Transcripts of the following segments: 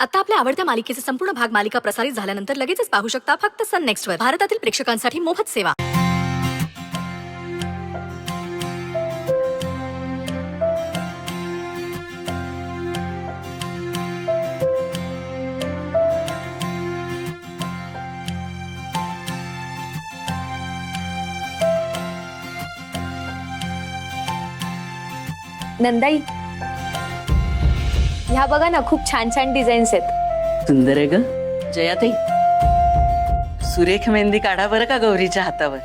आता आपल्या आवडत्या मालिकेचे संपूर्ण भाग मालिका प्रसारित झाल्यानंतर लगेचच पाहू शकता फक्त सन नेक्स्ट वर. भारतातील प्रेक्षकांसाठी मोफत सेवा. नंदाई, ह्या बघा ना, खूप छान छान डिझाईन्स आहेत. सुंदर आहे ग जयाताई. सुरेख मेहंदी काढा बरं का गौरीच्या हातावर.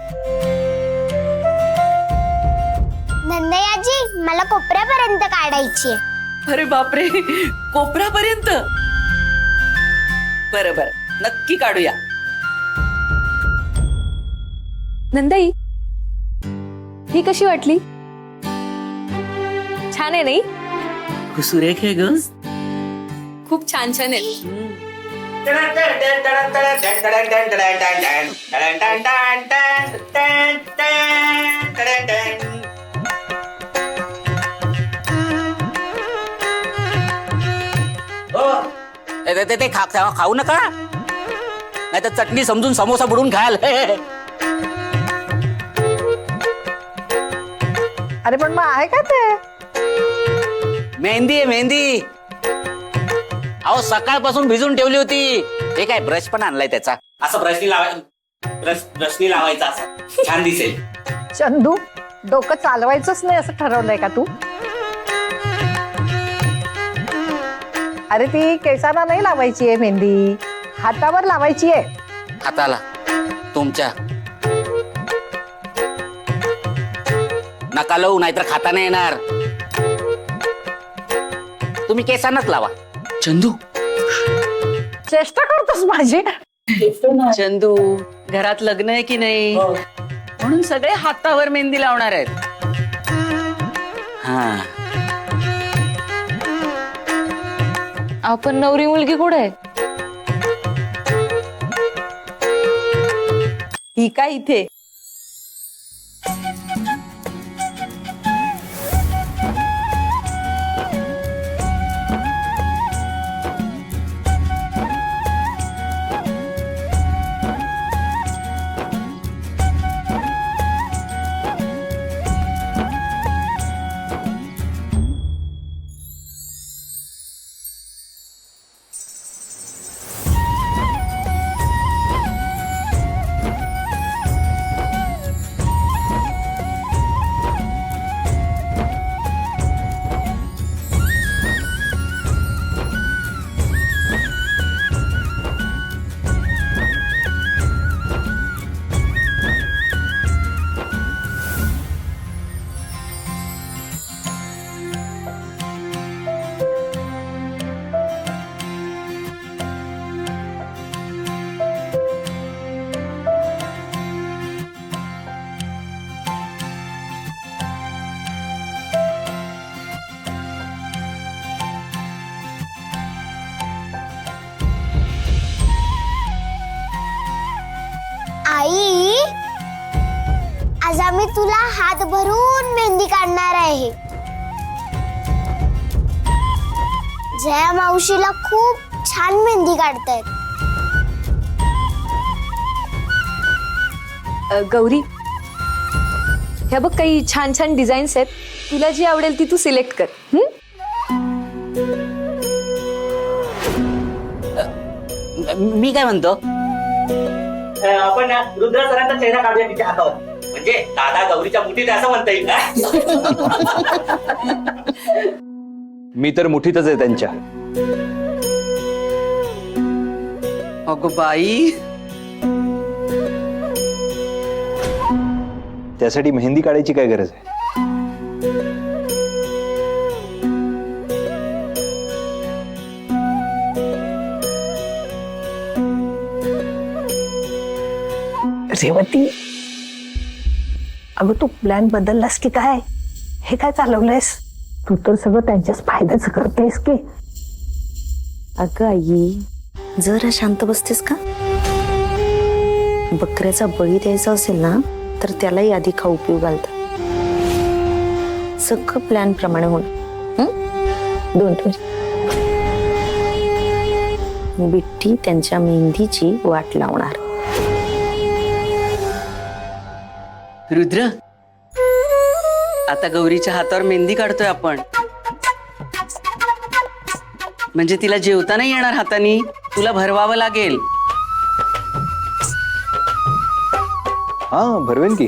नंदयाजी, मला कोपऱ्यापर्यंत काढायची आहे. अरे बापरे, कोपरापर्यंत. बरं बरं, नक्की काढूया. नंदाई, ही कशी वाटली? छान आहे नाही? सुरेख आहे ग. खूप छान छान आहे. ते खाऊ नका, नाही तर चटणी समजून समोसा बुडून खाल. अरे पण मग आहे का ते? मेहंदी आहे मेहंदी. अहो सकाळपासून भिजून ठेवली होती. ते काय ब्रश पण आणलाय त्याचा. असं ब्रशनी लावायचा, असं छान दिसेल. चंदू, डोकं चालवायचंच नाही असं ठरवलंय का तू? अरे ती केसांना नाही लावायची आहे मेहंदी, हातावर लावायची आहे. हाताला तुमच्या नका लावू, नाहीतर खाता नाही येणार. तुम्ही केसांनाच लावा. चंदू, चेष्टा करतोस माझी? चंदू, घरात लग्न आहे की नाही, म्हणून सगळे हातावर मेहंदी लावणार आहेत. हा, आपण नवरी मुलगी कुठे आहे? ही काय इथे? आई, आज आम्ही तुला हात भरून मेहंदी काढणार आहे. जया मावशीला खूप छान मेहंदी काढतायत. गौरी, ह्या बघ काही छान छान डिझाईन्स आहेत. तुला जी आवडेल ती तू सिलेक्ट कर. मी काय म्हणतो, आपण रुद्र सरांचा चेहरा काढूया तिच्या हातावर. म्हणजे दादा गौरीच्या मुठीत असं म्हणता येईल. मी तर मुठीतच आहे त्यांच्या. अगो बाई, त्यासाठी मेहंदी काढायची काय गरज आहे? रेवती, अगं तू प्लॅन बदललास की काय? हे काय चालवलंयस तू? तर सगळं त्यांच्याच फायद्याचं करतेस की. अगं आई, जरा शांत बसतेस का? बकऱ्याचा बळी द्यायचा असेल ना, तर त्यालाही आधी खाऊ पिऊ घालतात. सगळं प्लॅन प्रमाणे होईल. 2 मिनिट. बिट्टी त्यांच्या मेहंदीची वाट लावणार. रुद्र, आता गौरीच्या हातावर मेहंदी काढतोय आपण. म्हणजे तिला जेवता नाही येणार हातानी, तुला भरवावं लागेल. हा भरवेन की.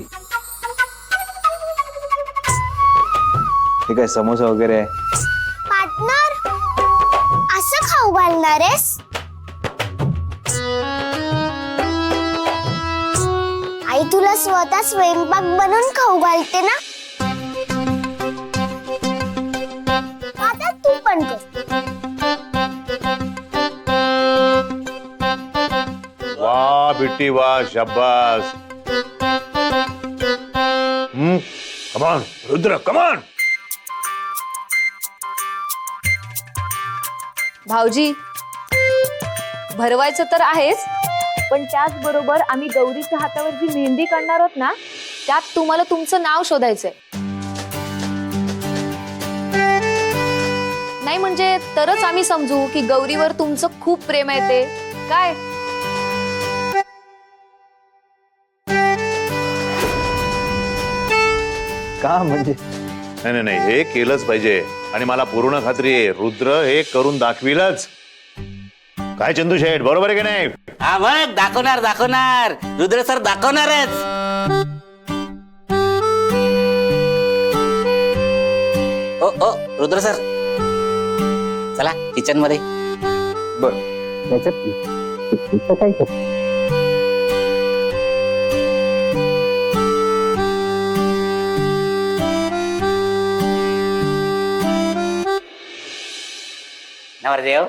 हे काय समोसा वगैरे आहे? पार्टनर, असं खाऊ घालणार आहेस? आई तुला स्वतः स्वयंपाक बनवून खाऊ घालते ना, आता तू पण कर. वाह बिट्टी वाह, शाबास. कमान रुद्र, कमान. भाऊजी, भरवायचं तर आहेच, पण त्याचबरोबर आम्ही गौरीच्या हातावर जी मेहंदी काढणार आहोत ना, त्यात तुम्हाला तुमचं नाव शोधायचंय. नाही म्हणजे तरच आम्ही समजू की गौरीवर तुमचं खूप प्रेम आहे ते काय. का म्हणजे? नाही नाही नाही, हे केलंच पाहिजे आणि मला पूर्ण खात्री आहे रुद्र हे करून दाखविलच. काय चंदू शेठ, बरोबर आहे की नाही? हा मग दाखवणार दाखवणार, रुद्र सर दाखवणारच. ओ ओ रुद्र सर, चला किचन मध्ये. बर. नवरदेव,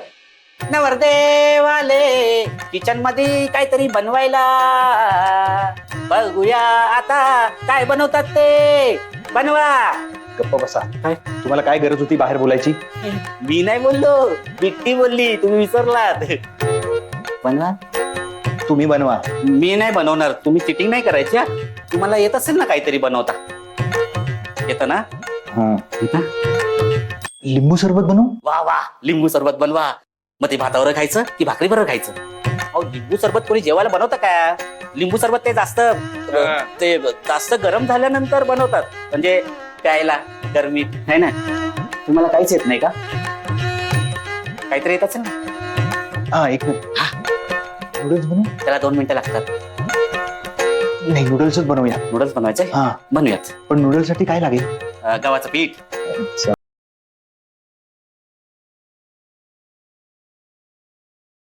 नवरदेव आले किचन मध्ये काहीतरी बनवायला. बघूया आता काय बनवतात ते. बनवा. गप्पा बसा. तुम्हाला काय गरज होती बाहेर बोलायची? मी नाही बोललो, बिट्टी बोलली, तुम्ही विसरलात. बनवा. तुम्ही बनवा. मी नाही बनवणार, तुम्ही चिटिंग नाही करायची हा. तुम्हाला येत असेल ना काहीतरी बनवता. येतं ना? हा. येतं? लिंबू सरबत बनवू? वा वा, लिंबू सरबत बनवा. मग ते भातावर खायचं की भाकरी बरोबर खायचं? अहो लिंबू सरबत कोणी जेवायला बनवतं का? लिंबू सरबत ते जास्त गरम झाल्यानंतर बनवतात, म्हणजे प्यायला गरमी आहे ना. तुम्हाला काहीच येत नाही का? काहीतरी येत असेल ना? हा एक मिनिट. नूडल्स बनवू? त्याला 2 मिनिटं लागतात. नाही नूडल्सच बनवूया. नूडल्स बनवायचे? हा बनवूयाच. पण नूडल्स साठी काय लागेल? गव्हाचं पीठ,